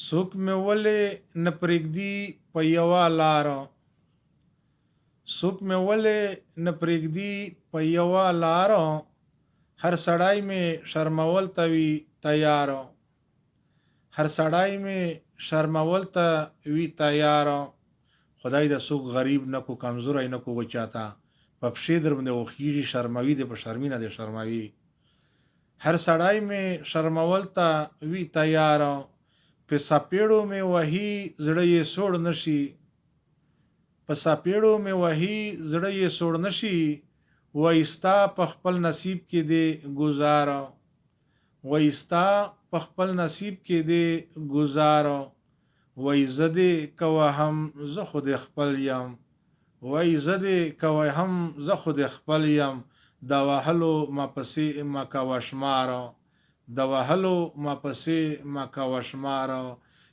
څوک مې ولې نه پرېږدي په یوه لاره څوک مې ولې نه پرېږدي په یوه لاره هر سړی مې شرمول ته وي تیاره هر سړی مې شرمول ته وي تیاره خدای د څوک غریب نه کو کمزوری نه کو وچاته په پښې در باندې وخیږي شرموي دی په شرمینه دی شرموي هر سړی مې شرمول ته وي تیاره په سپېړو مې وهي زړه یې سوړ نشي په سپېړو مې وهي زړه یې سوړ نشي وایي ستا په خپل نصیب کې دی ګزاره وایي ستا په خپل نصیب کې دی ګزاره وایي زه دې که وهم زه خو دې خپل یم وایي زه دې که وهم زه خو دې خپل یم د وهلو ما پسې مه کوه شماره د وهلو ما پسې مه کوه شماره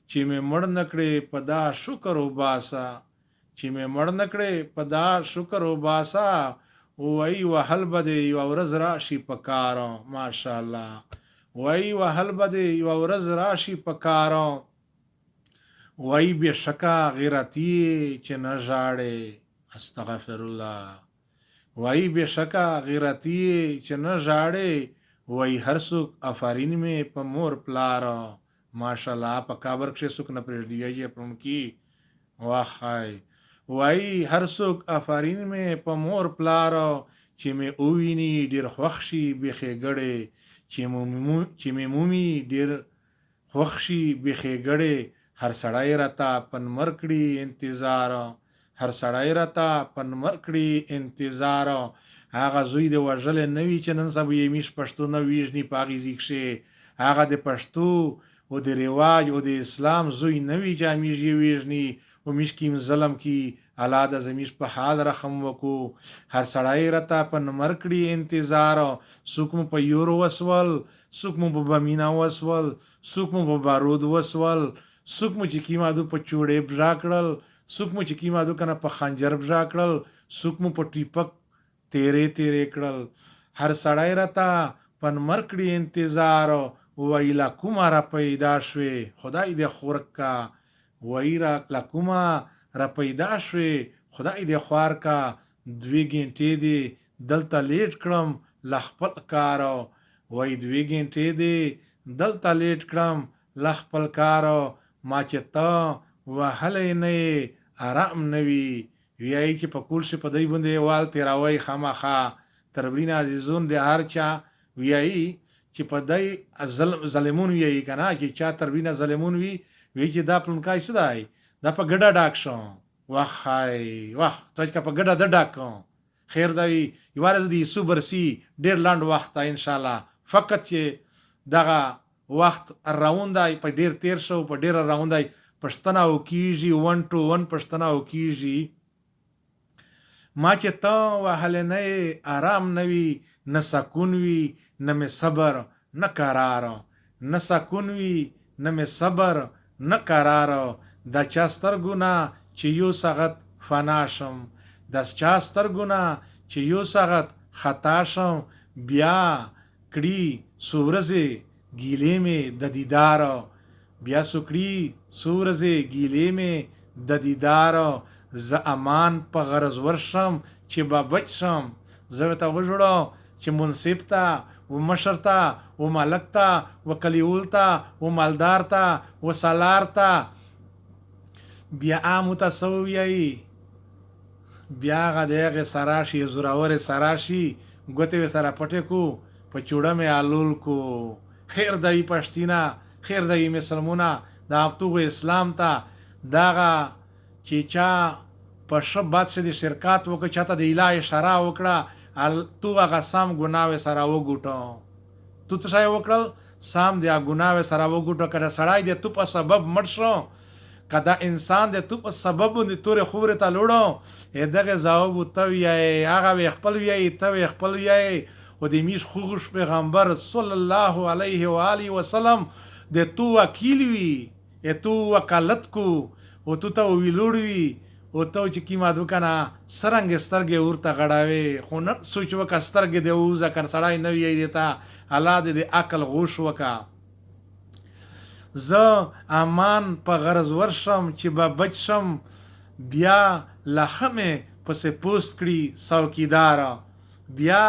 چې مې مړ نه کړې په دا شکر وباسه چې مې مړ نه کړې په دا شکر وباسه وایي وهل به دې یوه ورځ راشي په کاره ماشاءالله وایي وهل به دې یوه ورځ راشي په کاره وایي بېشکه غیرتي چې نه ژاړې استغفر الله وایي بېشکه غیرتي چې نه ژاړې وایي هر څوک افرین مې په مور پلاره ماشاءالله په قبر کښې څوک نه پرېږدي یې پړونکي واخی وایي هر څوک افرین مې په مور پلاره چې مې وویني ډېر خوښ شي بېخېګړې چې مې مومي ډېر خوښ شي بېخېګړې هر سړی راته پنمر کړي انتظار هر سړی راته پنمر کړي انتظار هغه زوی د وژلې نه وي چې نن سبا یې میش پښتو نه ویژني په هغې ځای کښې هغه د پښتو او د رواج او د اسلام زوی نه وي چې همیش یې ویژني و میش کیم ظلم کی الله د زمیش په حال رحم وکړو هر سړی راته په نمر کړي انتظار څوک مو په یورو وسول څوک مو په بمینا وسول څوک مو په بارود وسول څوک مو چې کیمادو په چوړې بژا کړل څوک مو چې کیمادو کنه په خنجر بژا کړل څوک مو په ټیپک تیرې کړل هر سړی راته په نمر کړي انتظار وایي لا کومه را پیدا شوې خدای دې خورک کا وایي لا کومه را پیدا شوې خدای دې خوار کا 2 ګنټې دې دلته لیټ کړم له خپل کاره وایي 2 ګنټې دې دلته لیټ کړم له خپل کاره ما چې ته وهلی نه یې ارام نه وي وایي چې په کول شي په دی باندې وال تېروئ خامخا تربرین عزیزون د هر چا وایي چې په دی ظلمون وایي که نه چې چا تربرینه ظلمون وي وایي چې دا پلونکی څه دی دا په ګډه ډاک شو وخی وخ ته چې په ګډه ده ډاک خیر دا وي یواره د یسو برسي ډېر لنډ وخت ته انشاءالله فقط چې دغه وخت راون دی په ډېر تیر شو په ډېره راون دی پښتنه وکېږي 1 to 1 پښتنه وکېږي ما چې ته وهلی نه یې ارام نه وي نه سکون وي نه مې صبر نه قرار نه سکون وي نه مې صبر نه قرار د چا سترګو نه چې یو ساعت فنا شم د چا سترګو نه چې یو ساعت خطا شم بیا کړي څو ورځې ګیلې مې د دیدار بیا څو کړي څو ورځې ګیلې مې د دیدار زه امان په غرض ورشم چې به بچ شم زه ورته وژړم چې منصب ته و مشر ته و ملک ته و کلیول ته و مالدار ته و سالار ته بیا عامو ته څه ووایي بیا هغه د هغې سره شي زورورې سره شي ګوتې یې سره پټې کو په چوړه مې آلول کو خیر دی پښتینه خیر دی مسلمونه د هفتوغو اسلام ته دغه چې چا په ښه بد شه د شرکت وکړه چاته د اله اشاره وکړه تو هغه سم ګناوې سره وګوټه تو څه شی وکړل سم د ګناوې سره وګوټه که د سړی د تو په سبب مړ شو که دا انسان د تو په سبب باندې تورې خورې ته لوړو دغې ځواب ته ویایې هغه وی خپل ویایې ته وی خپل ویایې و د میش خوږ پیغمبر صلی الله علیه و آله وسلم د تو وکیل وي تو وکالت کو او تو ته ویلوړ وي او ته چې کیمادو که نه څرنګې سترګې ورته غړوې خو نه سوچ وکړه سترګې دې ووځه که سړی نه ویایي دې ته الله دې د عقل غوش وکړه زه امان په غرض ورشم چې به بچ شم بیا لاخه مې پسې پوست کړي څوکیدار بیا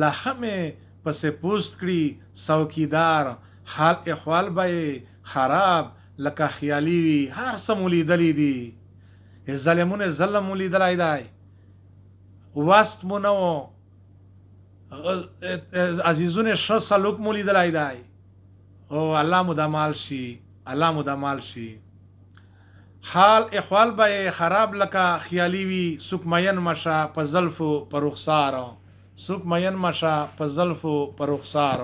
لاخه مې پسې پوست کړي څوکیدار حال احوال به خراب لکه خیالي وي هر څه مو لیدلی دي ظلمونه ظلم مو لیدلی دی وست مو نه و عزیزونه ښه سلوک مو لیدلی دی او الله مو د مال شي الله مو د مال شي حال احوال به خراب لکه خیالي وي څوک مین مشه په زلفو په رخسار څوک مین مشه په زلفو په رخسار